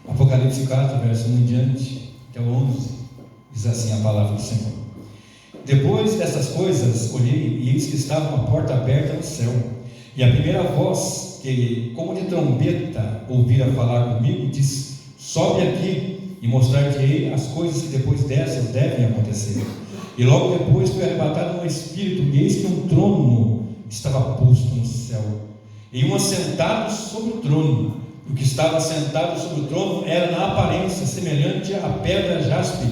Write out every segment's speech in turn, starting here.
Apocalipse 4, verso 1 em diante, até o 11, diz assim a palavra do Senhor: Depois dessas coisas, olhei, e eis que estava uma porta aberta no céu, e a primeira voz que, como de trombeta, ouvira falar comigo, disse: Sobe aqui, e mostrar-te-ei as coisas que depois dessas devem acontecer. E logo depois fui arrebatado no Espírito, e eis que um trono estava posto no céu, e um assentado sobre o trono. O que estava sentado sobre o trono era na aparência semelhante à pedra jaspe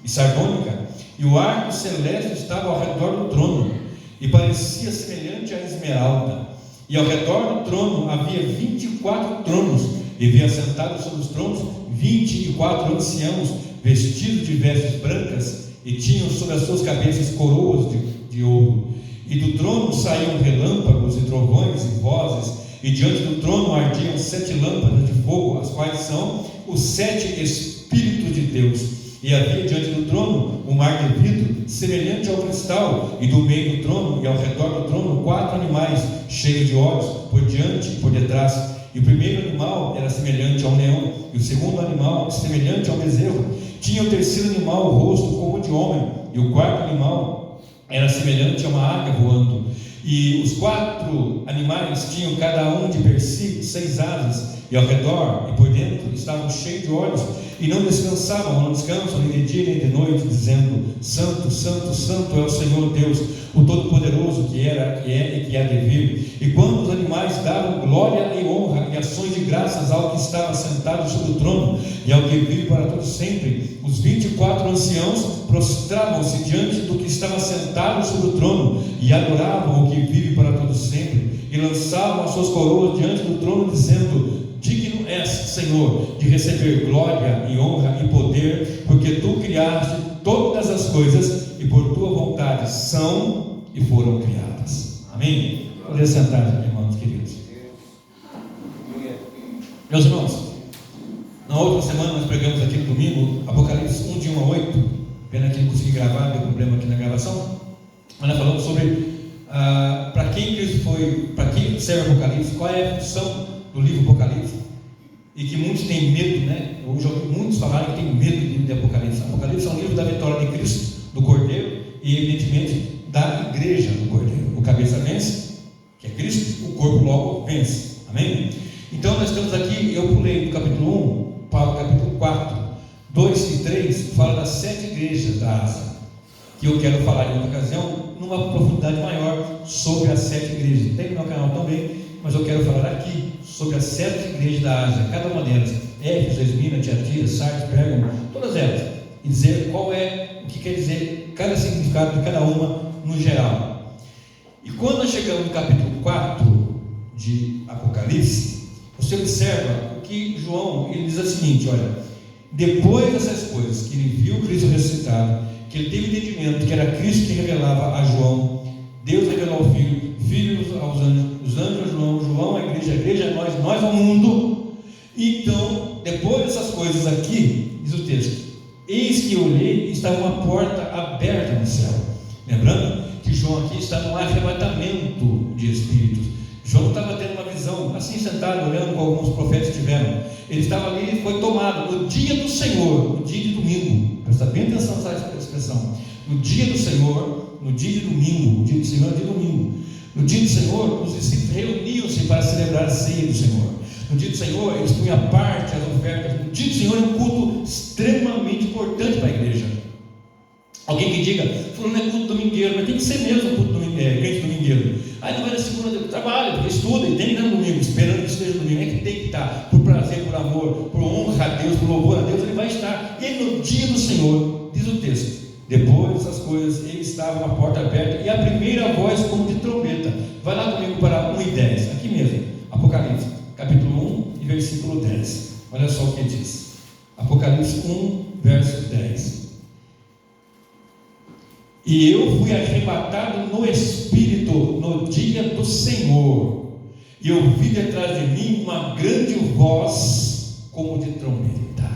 e sardônica, e o arco celeste estava ao redor do trono, e parecia semelhante à esmeralda. E ao redor do trono havia 24 tronos, e vi assentados sobre os tronos 24 anciãos, vestidos de vestes brancas, e tinham sobre as suas cabeças coroas de ouro. E do trono saíam relâmpagos e trovões e vozes, e diante do trono ardiam 7 lâmpadas de fogo, as quais são os 7 Espíritos de Deus. E havia diante do trono um mar de vidro, semelhante ao cristal, e do meio do trono e ao redor do trono 4 animais, cheios de olhos, por diante e por detrás. E o primeiro animal era semelhante ao leão, e o segundo animal semelhante ao bezerro. Tinha o terceiro animal o rosto como de homem, e o quarto animal era semelhante a uma águia voando. E os 4 animais tinham cada um de per si 6 asas, e ao redor e por dentro estavam cheios de olhos, e não descansavam, não descansam nem de dia nem de noite, dizendo: Santo, Santo, Santo é o Senhor Deus, o Todo-Poderoso, que era, que é e que há de vir. E quando os animais davam glória e honra e ações de graças ao que estava sentado sobre o trono e ao que vive para todo sempre, os 24 anciãos prostravam-se diante do que estava sentado sobre o trono e adoravam o que vive para todo sempre, e lançavam as suas coroas diante do trono, dizendo: Digno és, Senhor, de receber glória e honra e poder, porque tu criaste todas as coisas, e por tua vontade são e foram criadas. Amém? Poder sentar, irmãos queridos. Meus irmãos, na outra semana nós pregamos aqui no domingo Apocalipse 1, de 1 a 8. Pena que não consegui gravar, deu problema aqui na gravação. Mas nós falamos sobre para quem Cristo foi, para quem serve o Apocalipse, qual é a função do livro Apocalipse, e que muitos têm medo, né? Eu já ouvi muitos falarem que têm medo do livro de Apocalipse. Apocalipse é um livro da vitória de Cristo, do Cordeiro, e evidentemente da igreja do Cordeiro. O cabeça vence, que é Cristo, o corpo logo vence. Amém? Então nós estamos aqui, eu pulei do capítulo 1 para o capítulo 4, 2 e 3, fala das 7 igrejas da Ásia, que eu quero falar em outra ocasião, numa profundidade maior, sobre as 7 igrejas. Tem no meu canal também, mas eu quero falar aqui sobre as 7 igrejas da Ásia, cada uma delas, Éfeso, Esmirna, Tiatira, Sardes, Pérgamo, todas elas, e dizer qual é, o que quer dizer cada significado de cada uma no geral. E quando nós chegamos no capítulo 4 de Apocalipse, você observa o que João, ele diz o seguinte: olha, depois dessas coisas, que ele viu Cristo ressuscitado, que ele teve entendimento que era Cristo que revelava a João, Deus revelou ao Filho, Filho aos anjos, os anjos a João, João a igreja a nós ao mundo. Então, depois dessas coisas aqui, diz o texto: eis que olhei e estava uma porta aberta no céu. Lembrando que João aqui está no arrebatamento de espíritos. João estava tendo uma visão, assim sentado, olhando como alguns profetas tiveram. Ele estava ali e foi tomado no dia do Senhor, no dia de domingo. Presta bem atenção nessa expressão. No dia do Senhor, no dia de domingo. O dia do Senhor é dia de domingo. No dia do Senhor, os discípulos reuniam-se para celebrar a ceia do Senhor. No dia do Senhor, eles punham à parte as ofertas. No dia do Senhor é um culto extremamente importante para a igreja. Alguém que diga: fulano é culto domingueiro, mas tem que ser mesmo culto crente domingueiro. Aí não vai na segunda, trabalha, porque estuda e tem que ir no domingo, esperando que esteja no domingo. É que tem que estar, por prazer, por amor, por honra a Deus, por louvor a Deus, ele vai estar. E no dia do Senhor, diz o texto: depois dessas coisas, ele estava com a porta aberta, e a primeira voz como de trombeta. Vai lá comigo para 1 e 10, aqui mesmo, Apocalipse, capítulo 1 e versículo 10. Olha só o que diz. Apocalipse 1, verso 10. E eu fui arrebatado no Espírito no dia do Senhor, e eu vi detrás de mim uma grande voz como de trombeta.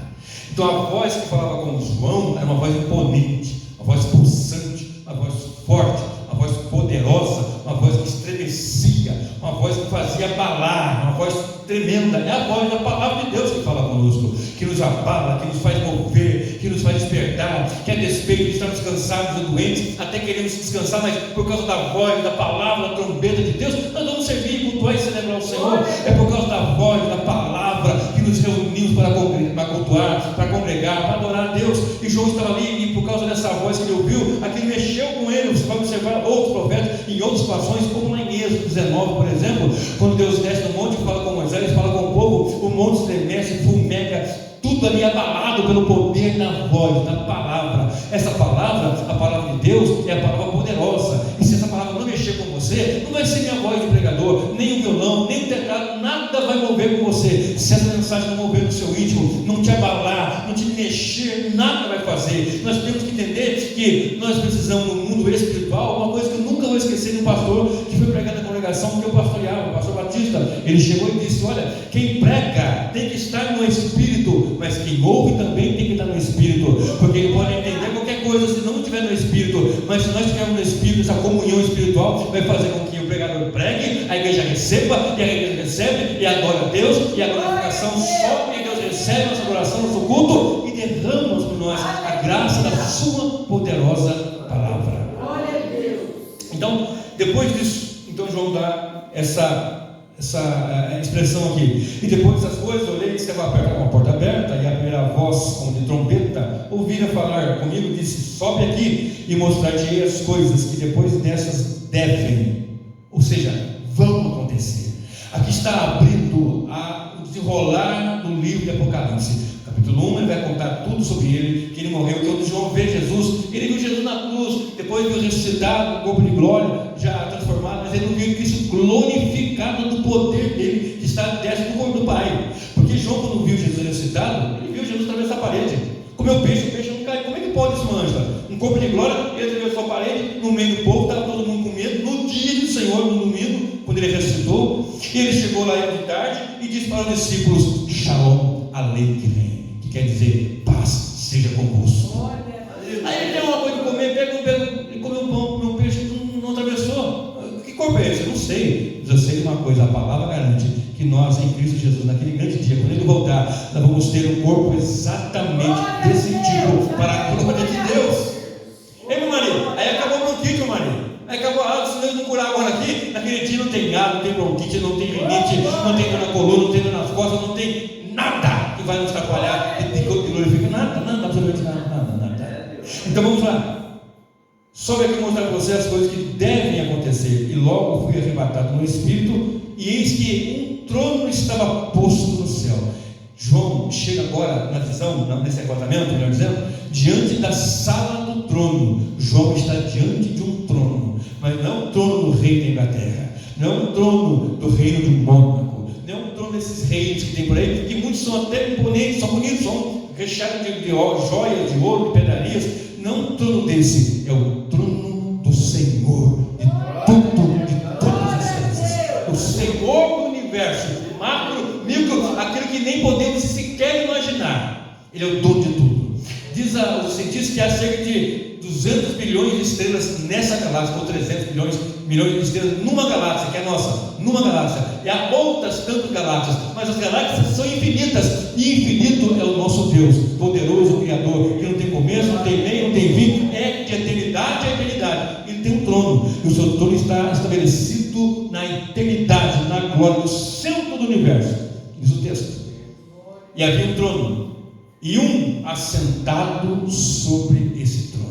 Então a voz que falava com João era uma voz imponente, uma voz pulsante, uma voz forte, uma voz poderosa, uma voz que estremecia, uma voz que fazia abalar, uma voz tremenda. É a voz da palavra de Deus que fala conosco, que nos abala, que nos faz mover, que nos faz despertar, que a despeito de estarmos cansados ou doentes, até queremos descansar, mas por causa da voz, da palavra, da trombeta de Deus, nós vamos servir, cultuar e celebrar o Senhor. É por causa da voz, da palavra, que nos reunimos para cultuar, para congregar, para adorar a Deus. E João estava ali, e por causa dessa voz que ele ouviu, aquilo mexeu com ele. Você vai observar outros profetas em outras situações, como lá em Êxodo 19, por exemplo, quando Deus desce no monte e fala com Moisés, fala com o povo, o monte estremece, fumega, tudo ali abalado pelo poder da voz, da palavra. Essa palavra, a palavra de Deus, é a palavra poderosa. E se essa palavra não mexer com você, não vai ser minha voz de pregador, nem o violão, nem o teclado, nada vai mover com você. Se essa mensagem não mover no seu íntimo, não te abalar, não te mexer, nada vai fazer. Nós temos que entender que nós precisamos, no mundo espiritual, uma coisa que eu nunca vou esquecer de um pastor que foi pregar na congregação que eu pastoreava, o pastor Batista. Ele chegou e disse: olha, quem prega tem que estar no espírito, mas quem ouve também tem que estar no espírito, porque ele pode entender qualquer coisa se não estiver no espírito. Mas se nós estivermos no espírito, essa comunhão espiritual vai fazer com que o pregador pregue, a igreja receba, e a igreja recebe e adora a Deus, e a glorificação sobe, e Deus recebe nossa adoração, nosso culto, e derrama sobre nós a graça da sua poderosa palavra. Então, depois disso, então João dá essa expressão aqui. E depois dessas coisas, eu olhei e estava uma porta aberta, e a primeira voz, como de trombeta, ouvira falar comigo, disse: sobe aqui e mostrar-te as coisas que depois dessas devem, ou seja, vão acontecer. Aqui está abrindo o desenrolar do livro de Apocalipse. Capítulo 1, ele vai contar tudo sobre ele, que ele morreu, que quando João vê Jesus, ele viu Jesus na cruz, depois viu ressuscitado, o corpo de glória, já transformado, mas ele não viu Cristo glorificado do poder dele, que está dentro do corpo do Pai. Porque João, quando viu Jesus ressuscitado, ele viu Jesus através da parede. Comeu peixe, o peixe não cai. Como é que pode isso, Ângela? Um corpo de glória, ele atravessou a parede, no meio do povo, estava todo mundo com medo, no dia do Senhor, no domingo, quando ele ressuscitou, e ele chegou lá de tarde e disse para os discípulos: Shalom Aleichem, que quer dizer paz seja convosco. Aí ele tem uma coisa de comer, ele comeu um pão, comeu um peixe, não atravessou. Que corpo é esse? Eu não sei. Mas eu sei de uma coisa: a palavra garante que nós, em Cristo Jesus, naquele grande dia, quando ele voltar, nós vamos ter um corpo exatamente desse tipo, para a glória de Deus. Ei, meu marido, aí acabou o bronquite, meu marido. Aí acabou a água, se Deus não curar agora aqui, naquele dia não tem nada, não tem bronquite, não tem rinite, não tem dor na coluna, não tem dor nas costas, não tem nada que vai nos atrapalhar e glorificar, nada, absolutamente nada. Então vamos lá. Sobe aqui mostrar para você as coisas que devem acontecer. E logo fui arrebatado no Espírito, e eis que um trono estava posto no céu. João chega agora na visão, nesse arrebatamento, melhor dizendo, diante da sala do trono. João está diante de um trono, mas não o trono do rei da Inglaterra, não o trono do reino de Mônaco, não o trono desses reis que tem por aí, que muitos são até imponentes, são bonitos, são recheados de joias, de ouro, de pedrarias. Não o trono desse, é o trono do Senhor de todas as coisas, o Senhor do universo, macro, micro, aquele que nem podemos sequer imaginar. Ele é o dono de tudo. Diz os cientistas que há cerca de 200 bilhões de estrelas nessa galáxia, ou 300 milhões de estrelas numa galáxia, que é a nossa, numa galáxia. E há outras tantas galáxias, mas as galáxias são infinitas, e infinito é o nosso Deus, poderoso, Criador, que não tem começo, não tem meio, não tem fim, é de eternidade a eternidade. Ele tem um trono, e o seu trono está estabelecido na eternidade, na glória, no centro do universo. Diz o texto. E havia um trono, e um assentado sobre esse trono.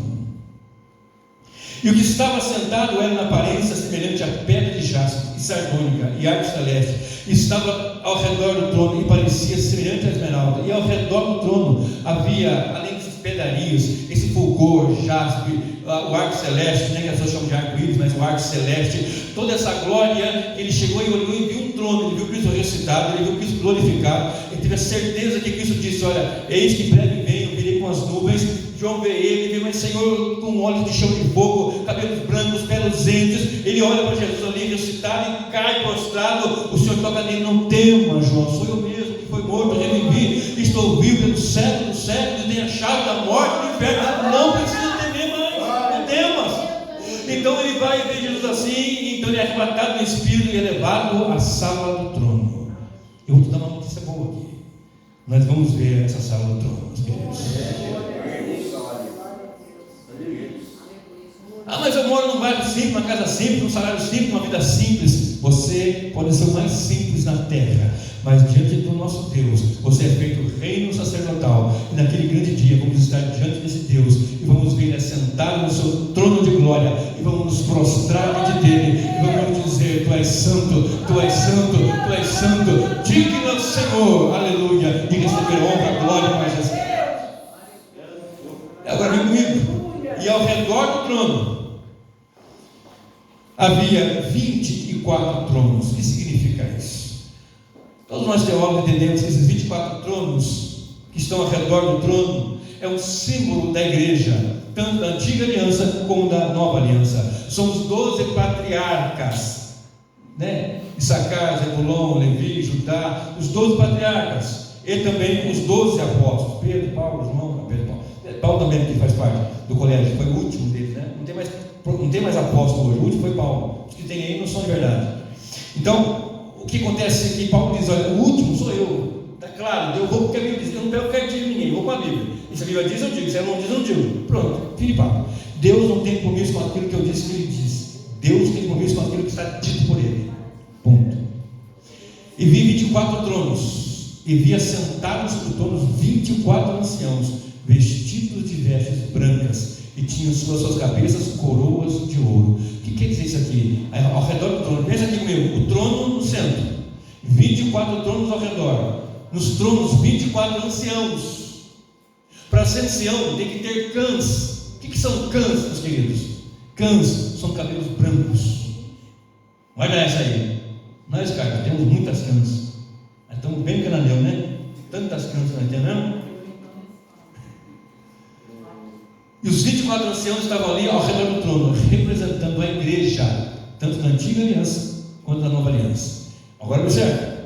E o que estava sentado era na aparência semelhante à pedra de jaspe e sardônica e arte celeste. Estava ao redor do trono e parecia semelhante à esmeralda. E ao redor do trono havia, além desses pedrarios, esse fulgor, jaspe, o arco celeste, né, que as pessoas chamam de arco-íris, mas o arco celeste, toda essa glória. Ele chegou e olhou e viu um trono, ele viu Cristo ressuscitado, ele viu Cristo glorificado. Ele teve a certeza que Cristo disse: olha, eis que breve venho, virei com as nuvens. João vê ele, vê, mas Senhor, com olhos de chão de fogo, cabelos brancos, reluzentes. Ele olha para Jesus ali ressuscitado e cai prostrado. O Senhor toca nele: não tema, João, sou eu mesmo que foi morto, revivi, estou vivo pelo século dos séculos, e tenho a chave da morte do inferno. Não precisa temer mais, não temas. Então ele vai ver Jesus assim, então ele arrebatado no Espírito e é levado à sala do trono. Eu vou te dar uma notícia boa aqui. Nós vamos ver essa sala do trono, meus queridos. Ah, mas eu moro num bairro simples, numa casa simples, num salário simples, numa vida simples. Você pode ser o mais simples na terra, mas diante do nosso Deus, você é feito reino sacerdotal. E naquele grande dia vamos estar diante desse Deus e vamos ver Ele sentado no seu trono de glória e vamos nos prostrar diante dele e vamos dizer: Tu és santo, Tu és santo, Tu és santo, digno ao Senhor, aleluia, e receber honra, glória e majestade. Agora vem comigo. E ao redor do trono havia 24 tronos. O que significa isso? Todos nós teólogos entendemos que esses 24 tronos que estão ao redor do trono é um símbolo da igreja, tanto da antiga aliança como da nova aliança. São os 12 patriarcas, né? Issacar, Zebulon, Levi, Judá, os 12 patriarcas, e também os 12 apóstolos, Pedro, Paulo, João, Paulo também que faz parte do colégio, foi o último deles, né? Não tem mais apóstolo hoje, o último foi Paulo. Os que tem aí não são de verdade. Então, o que acontece é que Paulo diz: olha, o último sou eu. Está claro, eu vou porque a Bíblia diz, eu não pego cartinha de ninguém, eu vou com a Bíblia. E se a Bíblia diz, eu digo, se ela não diz, eu não digo. Pronto, fim de papo. Deus não tem compromisso com aquilo que eu disse que Ele diz. Deus tem compromisso com aquilo que está dito por Ele. Ponto. E vi 24 tronos, e vi assentados sobre tronos 24 anciãos, vestidos de vestes brancas, e tinham sobre suas cabeças coroas de ouro. O que quer dizer isso aqui? Ao redor do trono, pensa aqui comigo, o trono no centro, 24 tronos ao redor, nos tronos 24 anciãos. Para ser ancião tem que ter cãs. O que são cãs, meus queridos? Cãs são cabelos brancos. Olha essa aí. Nós, cara, temos muitas cãs. Estamos bem cananeu, né? Tantas cãs que nós temos, não? E os 24 anciãos estavam ali ao redor do trono, representando a igreja, tanto da antiga aliança quanto da nova aliança. Agora observe.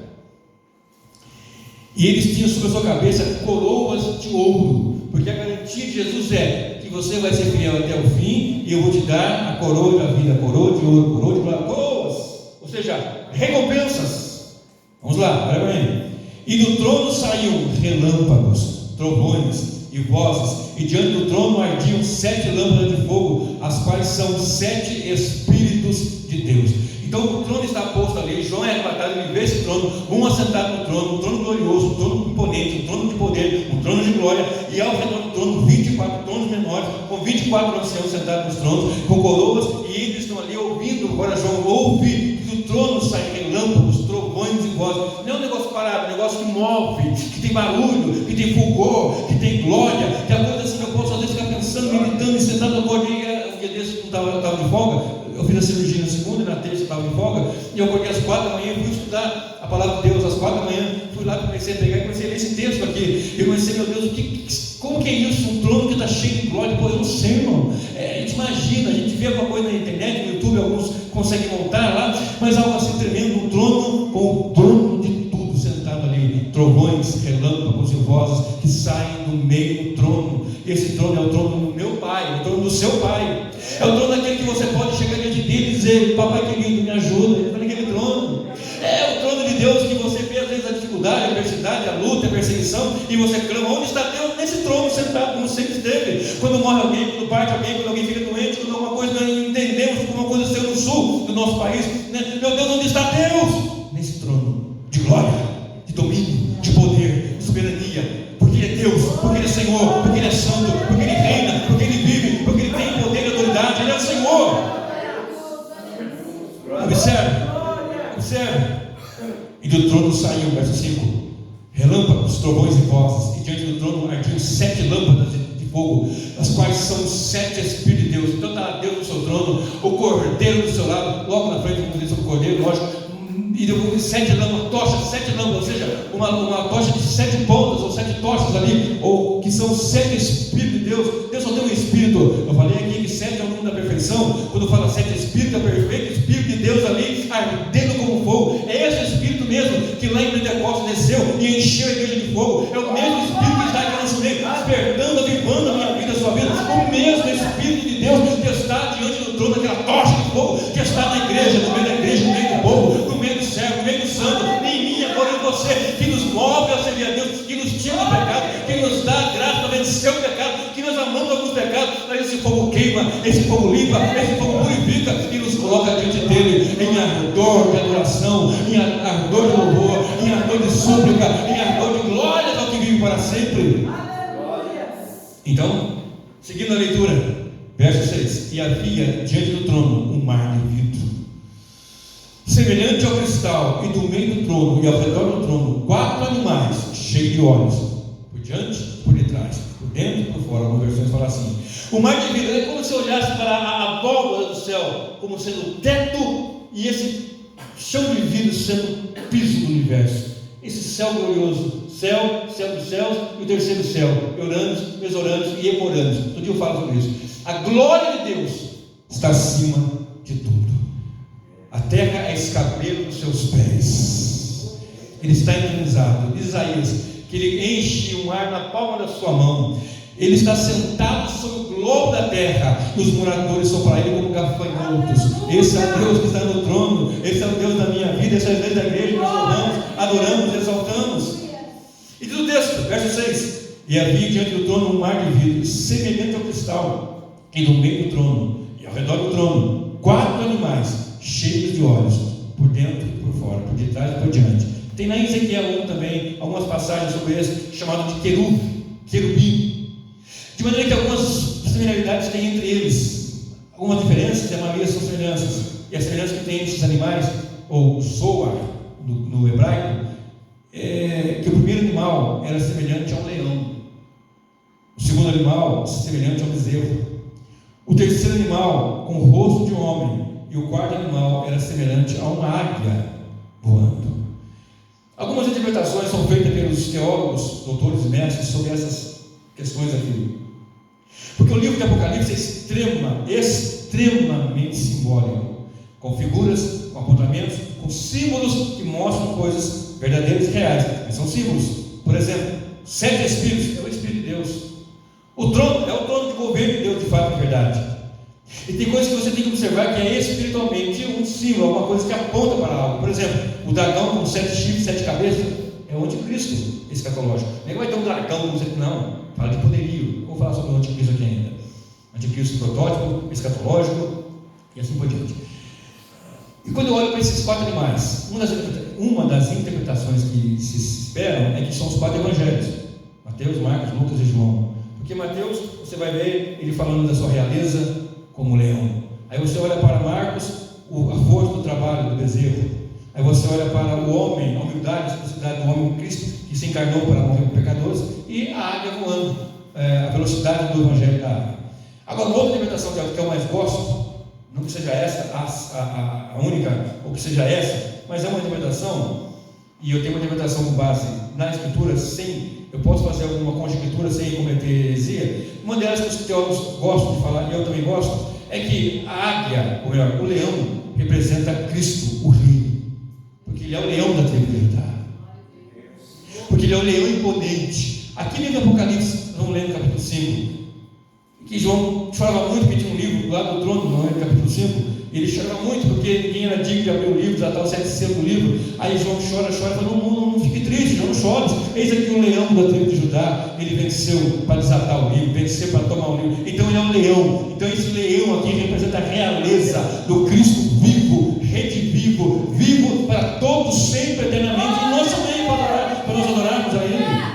E eles tinham sobre a sua cabeça coroas de ouro, porque a garantia de Jesus é que você vai ser fiel até o fim, e eu vou te dar a coroa da vida, coroa de ouro, coroa de glória, coroas, ou seja, recompensas. Vamos lá, olha para mim. E do trono saíam relâmpagos, trovões e vozes, e diante do trono ardiam 7 lâmpadas de fogo, as quais são 7 Espíritos de Deus. Então o trono está posto ali, João é arrebatado, ele vê esse trono, um assentado no trono, um trono glorioso, um trono imponente, um trono de poder, um trono de glória, e ao redor do trono 24 tronos menores, com 24 anciãos sentados nos tronos, com coroas, e eles estão ali ouvindo. Agora João ouve que do trono saem relâmpagos, trovões e vozes. Não é um negócio parado, é um negócio que move, que tem barulho, que tem fulgor, que tem glória, que é a coisa assim que eu posso às vezes ficar pensando, meditando e sentado no borde. Um dia desse eu estava de folga. Eu fiz a cirurgia na segunda e na terça eu estava de folga, e eu acordei às 4 da manhã e fui estudar a palavra de Deus às 4 da manhã. Fui lá, comecei a pegar e comecei a ler esse texto aqui. Eu comecei, meu Deus, como que é isso? Um trono que está cheio de glória. Pô, eu não sei, irmão. A gente imagina, a gente vê alguma coisa na internet, no YouTube, alguns conseguem montar lá, mas algo assim tremendo, um trono com o trono de tudo sentado ali, trovões, relâmpagos e vozes que saem do meio do trono. Esse trono é o trono do meu Pai, é o trono do seu Pai. É o trono daquele que você pode chegar diante dele e dizer: papai querido, me ajuda. Ele está naquele trono. É o trono de Deus que você vê às vezes a dificuldade, a adversidade, a luta, a perseguição, e você clama: onde está Deus? Nesse trono sentado, como sempre esteve. Quando morre alguém, quando parte alguém, quando alguém fica doente, quando alguma coisa nós entendemos como uma coisa saiu no sul do nosso país, né? Meu Deus, onde está Deus? Nesse trono de glória, de domínio, de poder, de soberania. Porque Ele é Deus, porque Ele é Senhor, porque Ele é santo, porque Ele reina, porque Ele vive, porque Ele tem poder e autoridade. Ele é o Senhor. Observe. E do trono saiu, verso 5, relâmpagos, trovões e vozes, e diante do trono ardiam 7 lâmpadas de fogo, as quais são 7 Espíritos de Deus. Então está Deus no seu trono, o cordeiro do seu lado, logo na frente vamos dizer sobre o cordeiro, lógico. E depois 7 lâmpadas, tochas, 7 lâmpadas, ou seja, uma tocha de 7 pontas, ou 7 tochas ali, ou que são 7 Espíritos de Deus. Deus só tem um Espírito. Eu falei aqui que 7 é o número da perfeição. Quando fala 7 Espíritos, é perfeito, Espírito de Deus ali, ardendo como fogo. É esse Espírito mesmo que lá em Pentecostes desceu e encheu a igreja de fogo. É o mesmo Espírito que está aqui no nosso meio, despertando, avivando a minha vida, a sua vida. O mesmo Espírito de Deus que está diante do trono, aquela tocha de fogo que está na igreja, no meio da igreja. esse fogo queima, esse fogo limpa, esse fogo purifica e nos coloca diante dele em ardor de adoração, em ardor de louvor, em ardor de súplica, em ardor de glória ao que vive para sempre. Então, seguindo a leitura, verso 6: e havia diante do trono um mar de vidro, semelhante ao cristal, e do meio do trono e ao redor do trono 4 animais cheios de olhos, por diante, por detrás, por dentro e por fora. Algumas versões falam assim. O mar de vidro é como se olhasse para a abóbora do céu, como sendo o teto, e esse chão de vidro sendo o piso do universo. Esse céu glorioso, céu dos céus e o terceiro céu, Euranos, Mesoranos e Emoranos. Todo dia eu falo sobre isso. A glória de Deus está acima de tudo. A terra é escabelo dos seus pés. Ele está entronizado. Diz Isaías que ele enche o mar na palma da sua mão. Ele está sentado sobre o globo da terra, e os moradores são para ele como gafanhotos. Esse é o Deus que está no trono. Esse é o Deus da minha vida. Esse é o Deus da igreja que nós louvamos, adoramos, exaltamos. E diz o texto, verso 6: e havia diante do trono um mar de vidro, semelhante ao cristal, e no meio do trono e ao redor do trono 4 animais cheios de olhos, por dentro e por fora, por detrás e por diante. Tem na Ezequiel 1 também algumas passagens sobre esse, chamado de querubim. De maneira que algumas similaridades tem entre eles, algumas diferenças, e a maioria são semelhanças. E a semelhança que tem entre esses animais, ou zoar no hebraico, é que o primeiro animal era semelhante a um leão, o segundo animal semelhante a um bezerro, o terceiro animal com o rosto de um homem, e o quarto animal era semelhante a uma águia voando. Algumas interpretações são feitas pelos teólogos, doutores e mestres sobre essas questões aqui, porque o livro de Apocalipse é extremamente simbólico, com figuras, com apontamentos, com símbolos que mostram coisas verdadeiras e reais, mas são símbolos. Por exemplo, 7 espíritos é o Espírito de Deus, o trono é o trono de governo de Deus, de fato, de verdade. E tem coisas que você tem que observar que é espiritualmente um símbolo, alguma coisa que aponta para algo. Por exemplo, o dragão com 7 chifres, 7 cabeças é o anticristo escatológico. Não é que vai ter um dragão com 7, não, fala de poderio. Vou falar sobre o anticristo aqui ainda. Anticristo protótipo, escatológico e assim por diante. E quando eu olho para esses 4 animais, uma das interpretações que se esperam é que são os 4 evangelhos: Mateus, Marcos, Lucas e João. Porque Mateus, você vai ver ele falando da sua realeza como leão. Aí você olha para Marcos, a força do trabalho do bezerro. Aí você olha para o homem, a humildade, a simplicidade do homem, Cristo, que se encarnou para morrer por pecadores, e a águia voando, a velocidade do evangelho da águia. Agora, uma outra interpretação que eu mais gosto, não que seja essa a única, ou que seja essa, mas é uma interpretação, e eu tenho uma interpretação com base na Escritura, eu posso fazer alguma conjectura sem cometer heresia. Uma delas que os teólogos gostam de falar, e eu também gosto, é que a águia, ou melhor, o leão, representa Cristo, o rei, porque ele é o leão da tribo de Judá, porque ele é o leão imponente. Aqui no Apocalipse, vamos ler no capítulo 5, que João chorava muito, porque tinha um livro lá do trono, no capítulo 5, ele chorava muito porque ninguém era digno de abrir o livro, já estava 7 selos do livro. Aí João chora, e fala: não fique triste, não chore, eis aqui o leão da tribo de Judá, ele venceu para desatar o livro, venceu para tomar o livro, então ele é um leão. Então esse leão aqui representa a realeza do Cristo vivo, redivivo, vivo para todos, sempre, eternamente, e nós também para nós adorarmos a ele.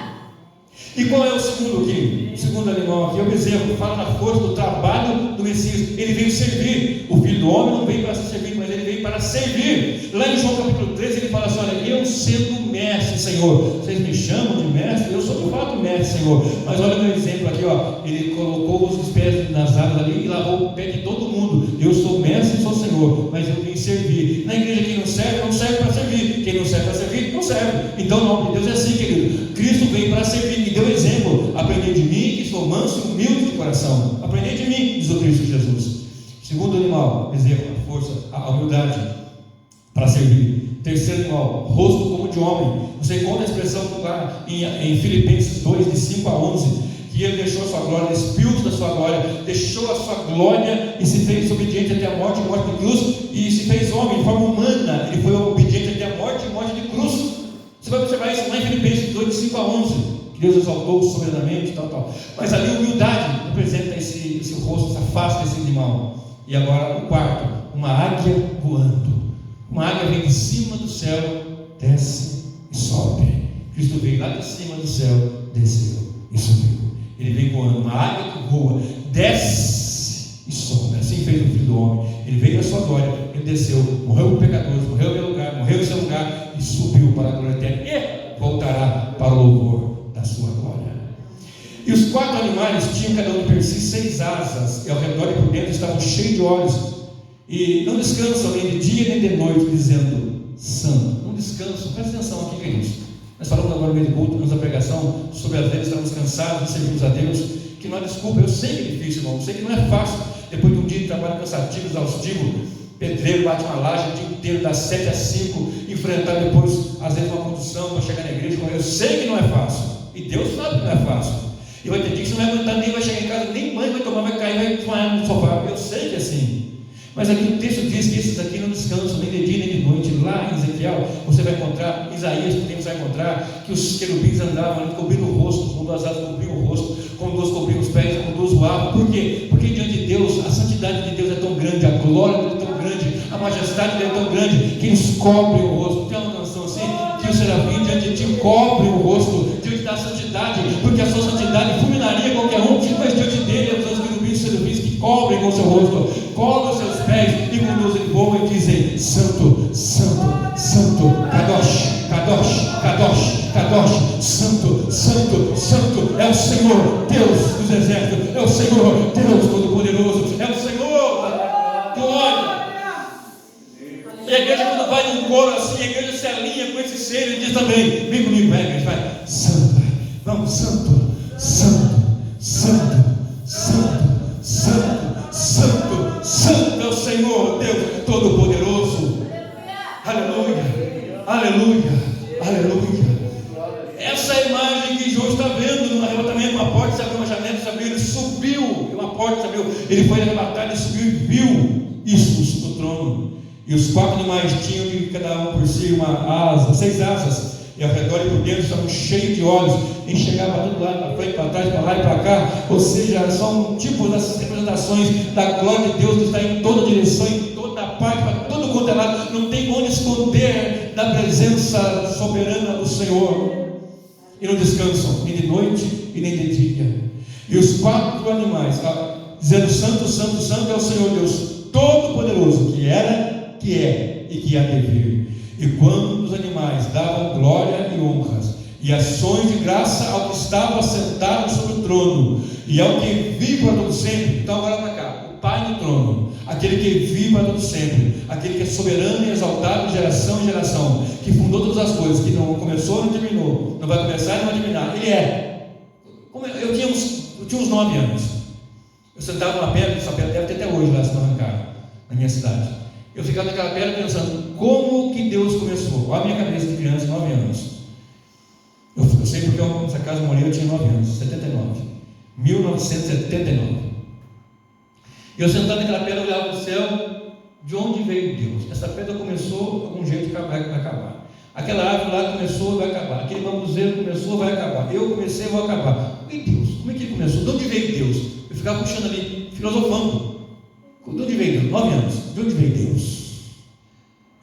E qual é o segundo aqui? O segundo animal aqui é o bezerro, fala na força do trabalho do Messias. Ele veio servir. O Filho do Homem não veio para ser servido, mas ele veio para servir. Lá em João capítulo 13 ele fala assim: olha, eu sendo mestre, Senhor, vocês me chamam de mestre, eu sou de fato mestre, Senhor, mas olha o meu exemplo aqui, ó. Ele colocou os pés nas águas ali e lavou o pé de todo mundo. Eu sou mestre e sou Senhor, mas eu vim servir. Na igreja, quem não serve para servir. Quem não serve para servir, não serve. Então o nome de Deus é assim, querido. Cristo veio para servir e deu exemplo: aprendei de mim, que sou manso e humilde de coração. Aprendei de mim, diz o Cristo Jesus. Segundo animal, bezerro, a força, a humildade para servir. Terceiro animal, rosto como de homem. Você encontra a expressão lá em Filipenses 2, de 5 a 11, que ele deixou a sua glória, despiu-se da sua glória, deixou a sua glória e se fez obediente até a morte de cruz, e se fez homem, de forma humana. Ele foi obediente até a morte de cruz. Você vai observar isso lá em Filipenses 2, de 5 a 11. que Deus exaltou soberanamente, tal. Mas ali a humildade representa esse rosto, essa face desse animal. E agora o quarto, uma águia voando. Uma águia vem de cima do céu, desce e sobe. Cristo veio lá de cima do céu, desceu e subiu. Ele vem voando, uma águia que voa, desce e sobe. Assim fez o Filho do Homem. Ele veio na sua glória, ele desceu, morreu por pecadores, morreu em meu lugar, morreu em seu lugar e subiu para a glória eterna e voltará para o louvor da sua glória. E os 4 animais tinham cada um per si 6 asas, e ao redor e por dentro estavam cheios de olhos, e não descansam nem de dia nem de noite, dizendo: Santo. Não descansam. Presta atenção aqui, queridos. Nós falamos agora no meio do culto, na pregação, sobre as vezes estamos cansados de servirmos a Deus, que não há desculpa. Eu sei que é difícil, irmão, eu sei que não é fácil, depois de um dia de trabalho cansativo, exaustivo, pedreiro bate uma laje o dia inteiro, das 7 às 5, enfrentar depois, às vezes, uma condução para chegar na igreja. Eu sei que não é fácil, e Deus sabe que não é fácil. E vai ter dia que você não vai aguentar, nem vai chegar em casa, nem mãe vai tomar, vai cair, vai desmaiar no sofá. Eu sei que é assim. Mas aqui o texto diz que esses aqui não descansam nem de dia nem de noite. Lá em Ezequiel você vai encontrar, em Isaías também você vai encontrar, que os querubins andavam ali cobrindo o rosto, com 2 asas cobriam o rosto, com 2 cobriam os pés, com 2 voavam. Por quê? Porque diante de Deus, a santidade de Deus é tão grande, a glória dele é tão grande, a majestade dele é tão grande, que eles cobrem o rosto. Tem uma canção assim, que o serafim diante de ti cobre o rosto, diante da santidade, porque a sua santidade fulminaria qualquer um, mas diante dele os querubins e serafins que cobrem com o seu rosto, cobrem os seus pés e conduzem ele voam e dizem: Santo, Santo, Santo, Kadosh, Kadosh, Kadosh, Kadosh, Santo, Santo, Santo, é o Senhor, Deus dos exércitos, é o Senhor, Deus Todo-Poderoso, é o Senhor, glória. E a igreja, quando vai num coro assim, a igreja se alinha com esse ser e diz também: vem comigo, vai, igreja, vai, Santo, vamos, Santo, Santo, Santo, Santo, Santo, Santo, Santo é o Senhor, Deus Todo-Poderoso. Aleluia, aleluia, aleluia. Essa é a imagem que João está vendo no arrebatamento. Uma porta se abriu, uma janela se abriu, ele subiu, uma porta se abriu, ele foi arrebatado, ele subiu e viu isso no trono. E os 4 animais tinham de cada um por si uma asa, 6 asas, e ao redor e por dentro estavam cheios de olhos, enxergava para todo lado, para frente, para trás, para lá e para cá. Ou seja, são um tipo dessas representações da glória de Deus que está em toda direção, em toda parte, para todo quanto é lado. Não tem onde esconder da presença soberana do Senhor. E não descansam nem de noite e nem de dia. E os 4 animais, dizendo: Santo, Santo, Santo é o Senhor Deus Todo-Poderoso, que era, que é e que há de vir. E quando os animais davam glória e honras e ações de graça ao que estava sentado sobre o trono e ao que vive para todo sempre. Então agora para cá, o Pai no trono, aquele que vive para todo sempre, aquele que é soberano e exaltado de geração em geração, que fundou todas as coisas, que não começou, não terminou, não vai começar e não vai terminar. Ele é. Eu tinha uns 9 anos. Eu sentava numa pedra, essa pedra deve ter até hoje lá, se não arrancaram, na minha cidade. Eu ficava naquela pedra pensando: como que Deus começou? Olha a minha cabeça de criança, 9 anos. Eu sei porque nessa casa eu morei, eu tinha 9 anos, 1979. Eu sentado naquela pedra, olhava para o céu. De onde veio Deus? Essa pedra começou de algum jeito, vai acabar. Aquela árvore lá começou, vai acabar. Aquele bambuzeiro começou, vai acabar. Eu comecei, vou acabar. E Deus? Como é que ele começou? De onde veio Deus? Eu ficava puxando ali, filosofando. De onde veio Deus? 9 anos. De onde veio Deus?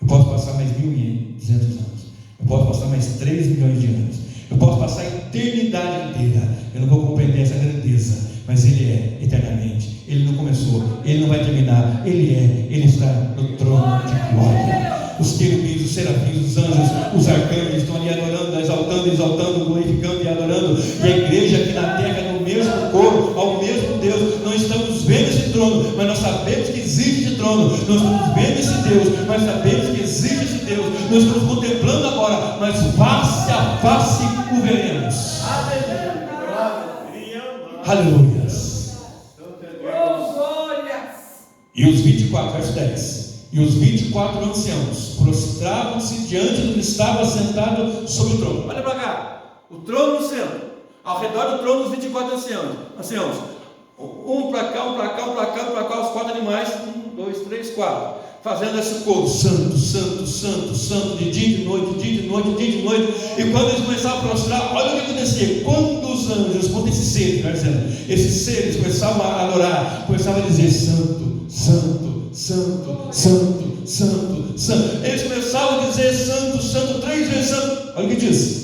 Eu posso passar mais 1.200 anos. Eu posso passar mais 3 milhões de anos. Eu posso passar a eternidade inteira. Eu não vou compreender essa grandeza. Mas Ele é eternamente. Ele não começou. Ele não vai terminar. Ele é. Ele está no trono de glória. Os querubins, os serafins, os anjos, os arcanjos estão ali adorando, exaltando, glorificando e adorando. E a igreja aqui na terra, no mesmo corpo, ao mesmo Deus. Não estamos vendo esse trono, mas nós sabemos que existe esse trono. Nós estamos vendo esse Deus, mas sabemos que existe esse Deus. Nós estamos contemplando agora, mas face a face o veremos. Aleluia. E os 24, verso 10. E os 24 anciãos prostravam-se diante do que estava sentado sobre o trono. Olha para cá, o trono no centro, ao redor do trono os 24 anciãos. Um para cá, um para cá, um para cá, um para cá, os 4 animais, 2, 3, 4, fazendo esse coro: santo, santo, santo, santo, de dia e de noite, dia de noite, dia de noite. E quando eles começavam a prostrar, olha o que acontecia. Quando os anjos, quando esses seres começavam a adorar, começavam a dizer: santo, santo, santo, santo, santo, santo. Eles começavam a dizer: santo, santo, 3 vezes santo. Olha o que diz: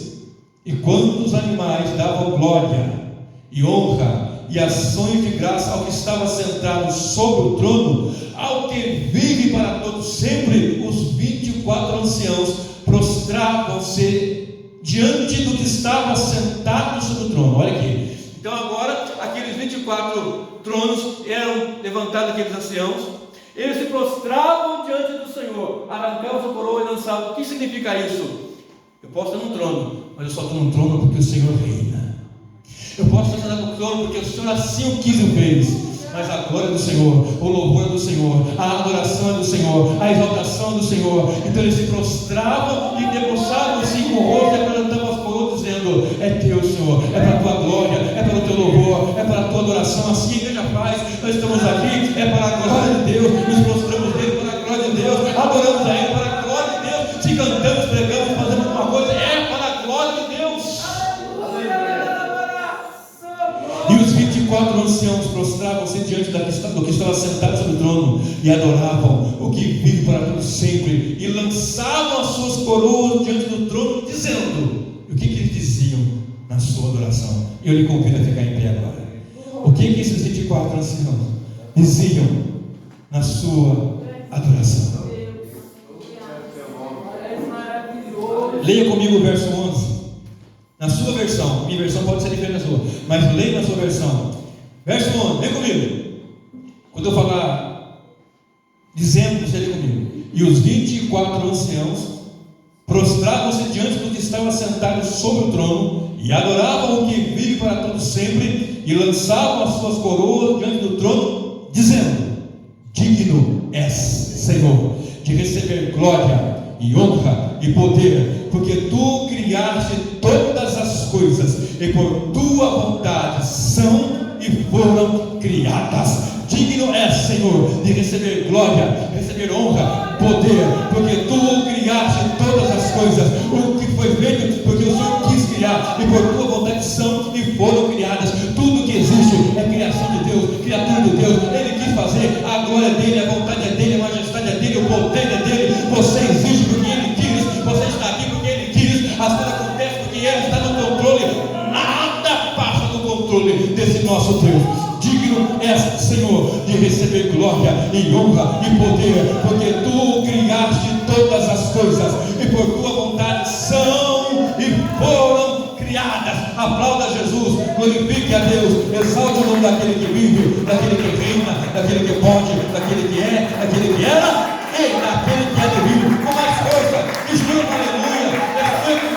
e quando os animais davam glória e honra e ações de graça ao que estava sentado sobre o trono, ao que vive para todos sempre, os 24 anciãos prostravam-se diante do que estava sentado sobre o trono. Olha aqui. Então agora, aqueles 24 tronos eram levantados, aqueles anciãos, eles se prostravam diante do Senhor, arrancavam sua coroa e lançavam. O que significa isso? Eu posso estar num trono, mas eu só estou num trono porque o Senhor reina. Eu posso estar no trono porque o Senhor assim o quis e o fez. Mas a glória é do Senhor, o louvor é do Senhor, a adoração é do Senhor, a exaltação é do Senhor. Então eles se prostravam e debruçavam-se com o rosto e apresentavam as coroas, dizendo: é teu, Senhor, é para a tua glória, é para o teu louvor, é para a tua adoração. Assim a igreja faz. Nós estamos aqui, é para a glória de Deus, nos prostramos dele para a glória de Deus, adoramos a Ele para a glória de Deus. Se cantamos, pregamos, fazemos alguma coisa, é para a glória de Deus. E os 24 anciãos prostravam-se diante do que estava sentado sobre o trono e adoravam o que vive para todos sempre, e lançavam as suas coroas diante do trono, dizendo: o que eles diziam na sua adoração? Eu lhe convido a ficar em pé agora. O que esses 24 anciãos diziam na sua adoração? Leia comigo o verso 11. Na sua versão, minha versão pode ser diferente da sua, mas leia na sua versão. Verso 11, vem comigo. Quando eu falar dizendo, você lê comigo. E os 24 anciãos prostravam-se diante do que estava sentado sobre o trono e adoravam o que vive para todos sempre, e lançavam as suas coroas diante do trono, dizendo: digno és, Senhor, de receber glória e honra e poder, porque tu criaste todas as coisas, e por tua vontade são e foram criadas. Digno és, Senhor, de receber glória, receber honra, poder, porque tu criaste todas as coisas. O que foi feito porque o Senhor quis criar, e por tua vontade são e foram criadas. Tudo que existe é criação de Deus, criatura de Deus. Ele quis fazer, a glória dele, a vontade é dele, a majestade é dele, o poder é dele. Você existe porque ele quis, você está aqui porque ele quis, as coisas acontecem porque ele está no controle. Nada passa do controle desse nosso Deus. Digno és, Senhor, de receber glória e honra e poder, porque tu criaste todas as coisas, e por tua vontade são e foram criadas. Aplauda Jesus, glorifique a Deus, exalte o nome daquele que vive, daquele que reina, daquele